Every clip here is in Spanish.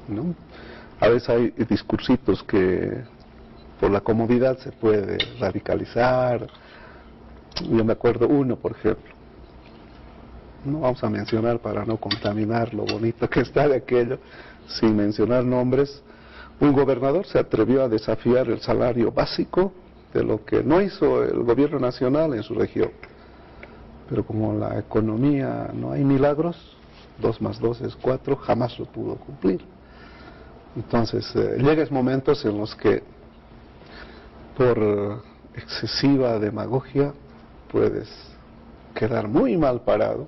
¿no? A veces hay discursitos que por la comodidad se puede radicalizar. Yo me acuerdo uno, por ejemplo, no vamos a mencionar para no contaminar lo bonito que está de aquello, sin mencionar nombres. Un gobernador se atrevió a desafiar el salario básico de lo que no hizo el gobierno nacional en su región. Pero como la economía no hay milagros, 2 más 2 es 4, jamás lo pudo cumplir. Entonces, llegan momentos en los que por excesiva demagogia puedes quedar muy mal parado,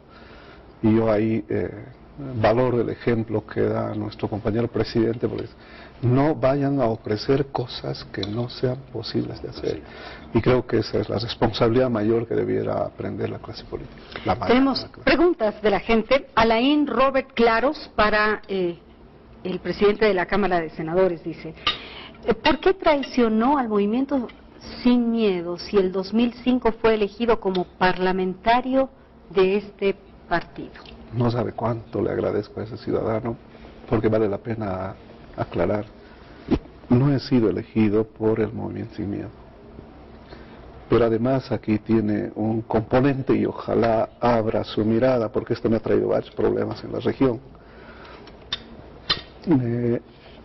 y yo ahí valoro el ejemplo que da nuestro compañero presidente, porque no vayan a ofrecer cosas que no sean posibles de hacer, y creo que esa es la responsabilidad mayor que debiera aprender la clase política. Tenemos preguntas de la gente. Alain Robert Claros para el presidente de la Cámara de Senadores dice: ¿por qué traicionó al movimiento Sin Miedo si el 2005 fue elegido como parlamentario de este partido? No sabe cuánto le agradezco a ese ciudadano, porque vale la pena aclarar. No he sido elegido por el movimiento Sin Miedo, pero además aquí tiene un componente, y ojalá abra su mirada, porque esto me ha traído varios problemas en la región.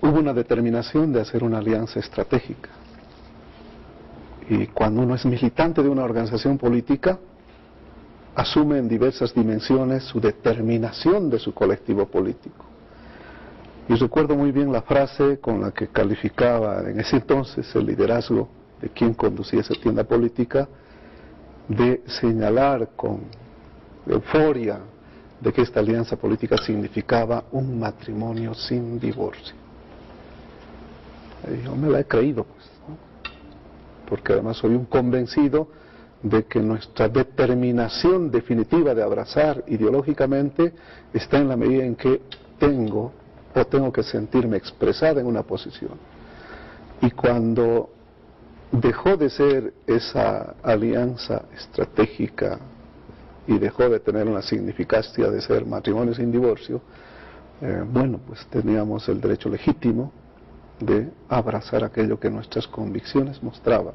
Hubo una determinación de hacer una alianza estratégica, y cuando uno es militante de una organización política, asume en diversas dimensiones su determinación de su colectivo político. Y recuerdo muy bien la frase con la que calificaba en ese entonces el liderazgo de quien conducía esa tienda política, de señalar con euforia de que esta alianza política significaba un matrimonio sin divorcio. Y yo me la he creído, pues, ¿no? Porque además soy un convencido de que nuestra determinación definitiva de abrazar ideológicamente está en la medida en que tengo que sentirme expresada en una posición. Y cuando dejó de ser esa alianza estratégica y dejó de tener una significancia de ser matrimonio sin divorcio, bueno, pues teníamos el derecho legítimo de abrazar aquello que nuestras convicciones mostraban.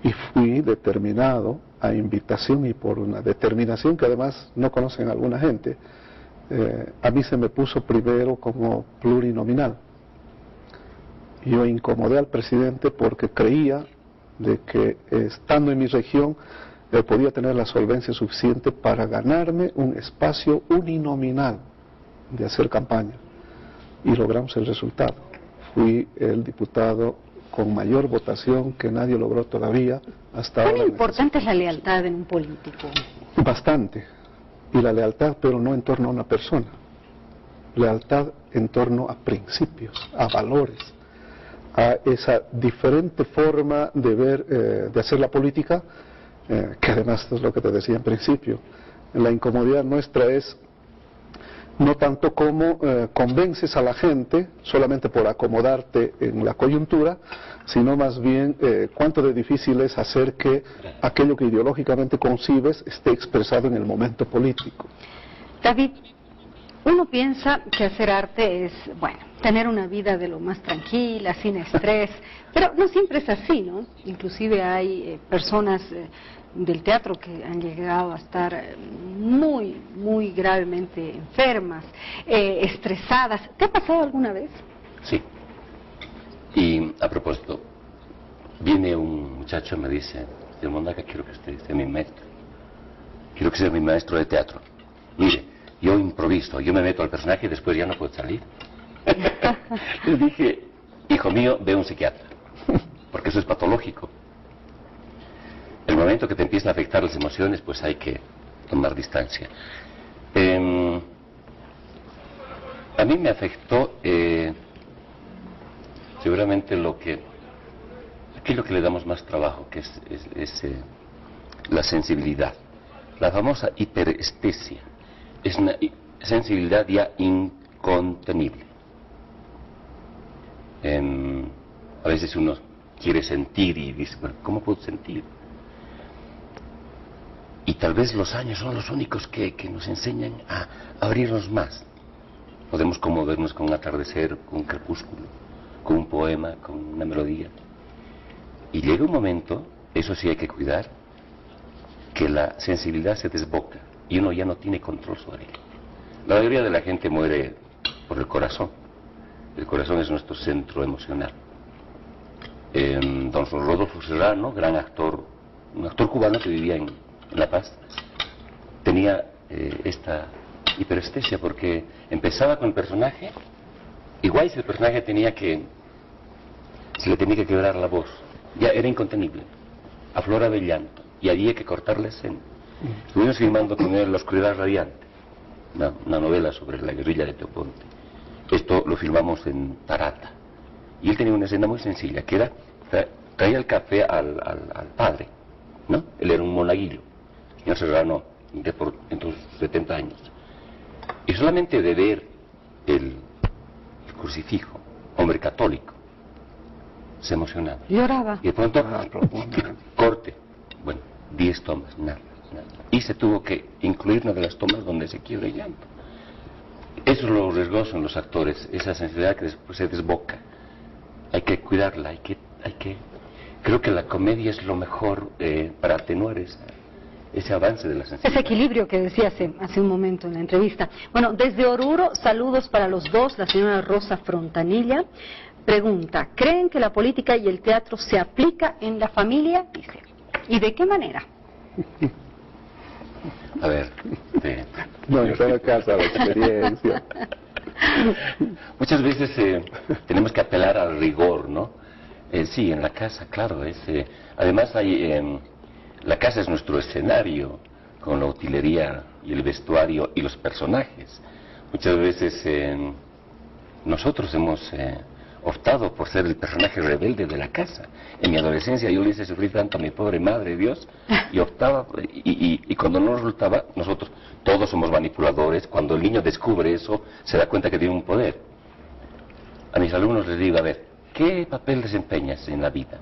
Y fui determinado, a invitación y por una determinación que además no conocen alguna gente, a mí se me puso primero como plurinominal. Yo incomodé al presidente porque creía de que estando en mi región podía tener la solvencia suficiente para ganarme un espacio uninominal de hacer campaña, y logramos el resultado. Fui el diputado con mayor votación que nadie logró todavía hasta ahora. ¿Cuán importante es la lealtad en un político? Bastante. Y la lealtad, pero no en torno a una persona. Lealtad en torno a principios, a valores, a esa diferente forma de ver, de hacer la política, que además es lo que te decía en principio. La incomodidad nuestra es no tanto como convences a la gente solamente por acomodarte en la coyuntura, sino más bien cuánto de difícil es hacer que aquello que ideológicamente concibes esté expresado en el momento político. David, uno piensa que hacer arte es, bueno, tener una vida de lo más tranquila, sin estrés, pero no siempre es así, ¿no? Inclusive hay personas del teatro que han llegado a estar muy gravemente enfermas, estresadas. ¿Te ha pasado alguna vez? Sí. Y a propósito, viene un muchacho y me dice: señor Mondaca, quiero que usted sea mi maestro. Quiero que sea mi maestro de teatro. Mire, yo improviso, yo me meto al personaje y después ya no puedo salir. Le dije: hijo mío, ve a un psiquiatra, porque eso es patológico. El momento que te empiezan a afectar las emociones, pues hay que tomar distancia. A mí me afectó seguramente aquello que le damos más trabajo, que es la sensibilidad. La famosa hiperestesia. Es una sensibilidad ya incontenible. A veces uno quiere sentir y dice: bueno, ¿cómo puedo sentir? Y tal vez los años son los únicos que nos enseñan a abrirnos más. Podemos conmovernos con un atardecer, con un crepúsculo, con un poema, con una melodía. Y llega un momento, eso sí hay que cuidar, que la sensibilidad se desboca y uno ya no tiene control sobre ella. La mayoría de la gente muere por el corazón. El corazón es nuestro centro emocional. Don Rodolfo Serrano, gran actor, un actor cubano que vivía en La Paz, tenía esta hiperestesia porque empezaba con el personaje, igual si el personaje se le tenía que quebrar la voz, ya era incontenible, afloraba el llanto y había que cortar la escena. Estuvimos filmando con él La Oscuridad Radiante, una novela sobre la guerrilla de Teoponte. Esto lo filmamos en Tarata y él tenía una escena muy sencilla que era traía el café al padre, ¿no? Él era un monaguillo, señor Serrano en sus 70 años, y solamente de ver el crucifijo, hombre católico, se emocionaba. Lloraba. Y de pronto, corte, bueno, 10 tomas, nada. Y se tuvo que incluir una de las tomas donde se quiebra el llanto. Eso es lo riesgoso en los actores, esa sensibilidad que después se desboca. Hay que cuidarla, creo que la comedia es lo mejor para atenuar ese avance de la sensibilidad. Ese equilibrio que decía hace un momento en la entrevista. Bueno, desde Oruro, saludos para los dos. La señora Rosa Frontanilla pregunta, ¿creen que la política y el teatro se aplica en la familia? Dice, ¿y de qué manera? A ver, no, en cada casa la experiencia. Muchas veces tenemos que apelar al rigor, ¿no? Sí, en la casa, claro. Además, la casa es nuestro escenario, con la utilería y el vestuario y los personajes. Muchas veces nosotros hemos optado por ser el personaje rebelde de la casa. En mi adolescencia yo le hice sufrir tanto a mi pobre madre, Dios, y optaba, y cuando no resultaba, nosotros todos somos manipuladores. Cuando el niño descubre eso, se da cuenta que tiene un poder. A mis alumnos les digo, a ver, ¿qué papel desempeñas en la vida?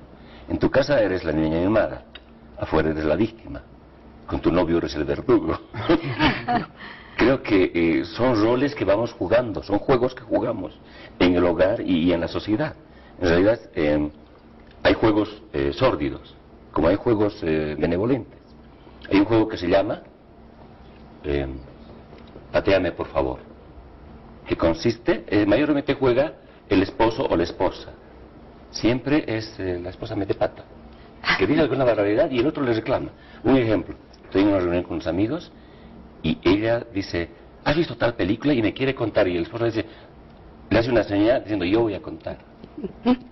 En tu casa eres la niña mimada, afuera eres la víctima, con tu novio eres el verdugo. Creo que son roles que vamos jugando, son juegos que jugamos en el hogar y en la sociedad. En realidad hay juegos sórdidos, como hay juegos benevolentes. Hay un juego que se llama Patéame por favor, que consiste, mayormente juega el esposo o la esposa. Siempre es la esposa mete pata, que dice alguna barbaridad y el otro le reclama. Un ejemplo, estoy en una reunión con unos amigos y ella dice, ¿has visto tal película? Y me quiere contar, y el esposo le hace una señal diciendo, yo voy a contar.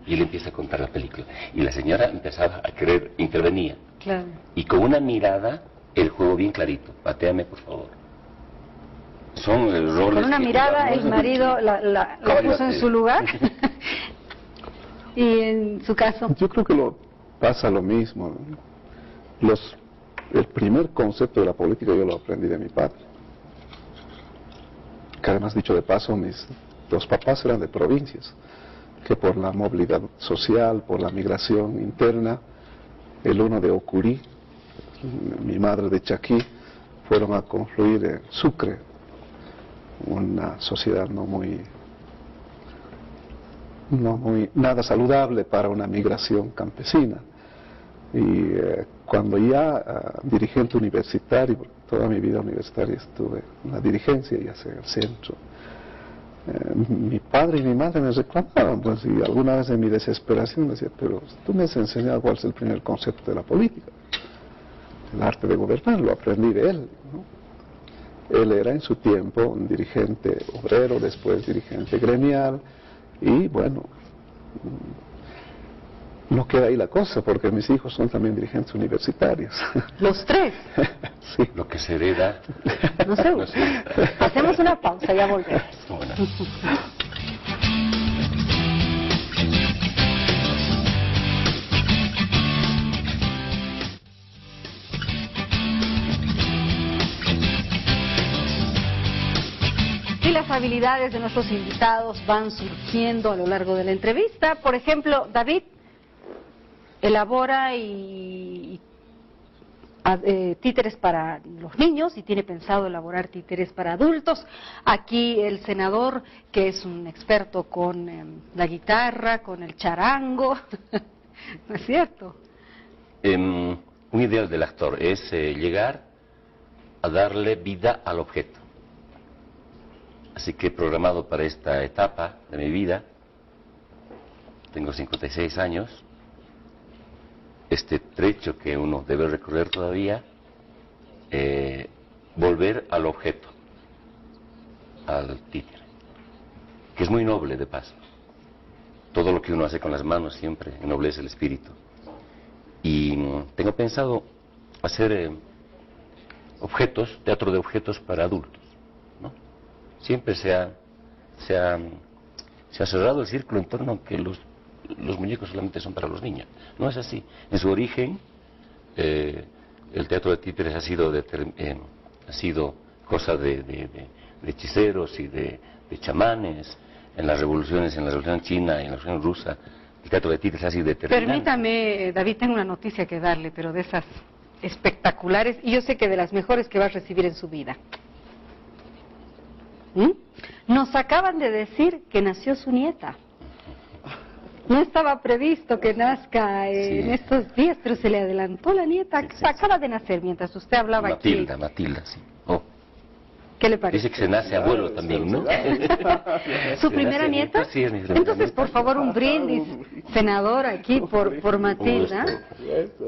Y él empieza a contar la película. Y la señora empezaba a querer, intervenía. Claro. Y con una mirada, el juego bien clarito, patéame por favor. Son roles. Con una mirada el marido la puso en su lugar. Y en su caso. Yo creo que pasa lo mismo. El primer concepto de la política yo lo aprendí de mi padre. Que además, dicho de paso, mis dos papás eran de provincias, que por la movilidad social, por la migración interna, el uno de Ocurí, mi madre de Chaquí, fueron a confluir en Sucre, una sociedad no muy nada saludable para una migración campesina. Y cuando ya dirigente universitario, toda mi vida universitaria estuve en la dirigencia, ya sea en el centro, mi padre y mi madre me reclamaban, pues, y alguna vez en mi desesperación decía, pero tú me has enseñado cuál es el primer concepto de la política, el arte de gobernar, lo aprendí de él, ¿no? Él era en su tiempo un dirigente obrero, después dirigente gremial, y bueno, no queda ahí la cosa, porque mis hijos son también dirigentes universitarios. ¿Los tres? Sí. Lo que se hereda. No sé. No sé. Hacemos una pausa, ya volvemos. Bueno. Y las habilidades de nuestros invitados van surgiendo a lo largo de la entrevista. Por ejemplo, David elabora y títeres para los niños y tiene pensado elaborar títeres para adultos. Aquí el senador, que es un experto con la guitarra, con el charango, ¿no es cierto? Un ideal del actor es llegar a darle vida al objeto. Así que he programado para esta etapa de mi vida, tengo 56 años, este trecho que uno debe recorrer todavía, volver al objeto, al títere, que es muy noble de paso. Todo lo que uno hace con las manos siempre ennoblece el espíritu. Y tengo pensado hacer objetos, teatro de objetos para adultos, ¿no? Siempre se ha cerrado el círculo en torno a que los muñecos solamente son para los niños. No es así. En su origen, el teatro de títeres ha sido cosa de hechiceros y de chamanes. En las revoluciones, en la revolución china y en la revolución rusa, el teatro de títeres ha sido determinante. Permítame, David, tengo una noticia que darle, pero de esas espectaculares, y yo sé que de las mejores que va a recibir en su vida. Nos acaban de decir que nació su nieta. No estaba previsto que nazca en estos días, pero se le adelantó la nieta. Sí. Acaba de nacer mientras usted hablaba Matilda, aquí. Matilda, sí. Oh. ¿Qué le parece? Dice que se nace abuelo también, ¿no? ¿Su primera nieta? Sí, es mi primera Entonces, nieta. por favor, un brindis, senador, aquí por Matilda.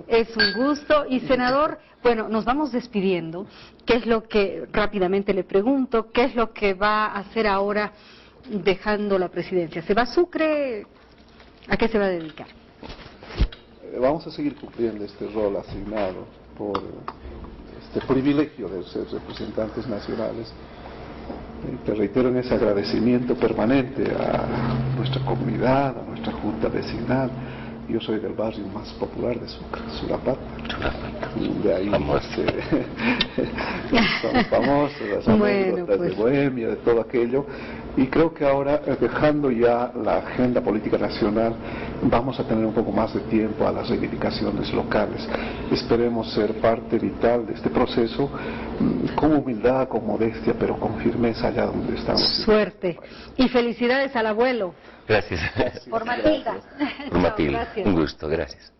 Es un gusto. Y, senador, bueno, nos vamos despidiendo. ¿Qué es lo que, rápidamente le pregunto, qué es lo que va a hacer ahora dejando la presidencia? ¿Se va a Sucre? ¿A qué se va a dedicar? Vamos a seguir cumpliendo este rol asignado por este privilegio de ser representantes nacionales. Te reitero en ese agradecimiento permanente a nuestra comunidad, a nuestra junta vecinal. Yo soy del barrio más popular de Sucre, Surapato. De ahí somos famosos, las anécdotas de Bohemia, de todo aquello. Y creo que ahora, dejando ya la agenda política nacional, vamos a tener un poco más de tiempo a las reivindicaciones locales. Esperemos ser parte vital de este proceso, con humildad, con modestia, pero con firmeza allá donde estamos. Suerte. Y felicidades al abuelo. Gracias. Por Matilda. Por Matilda. Gracias. Un gusto, gracias.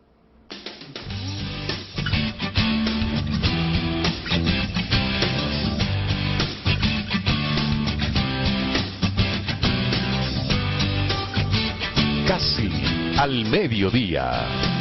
Casi al mediodía.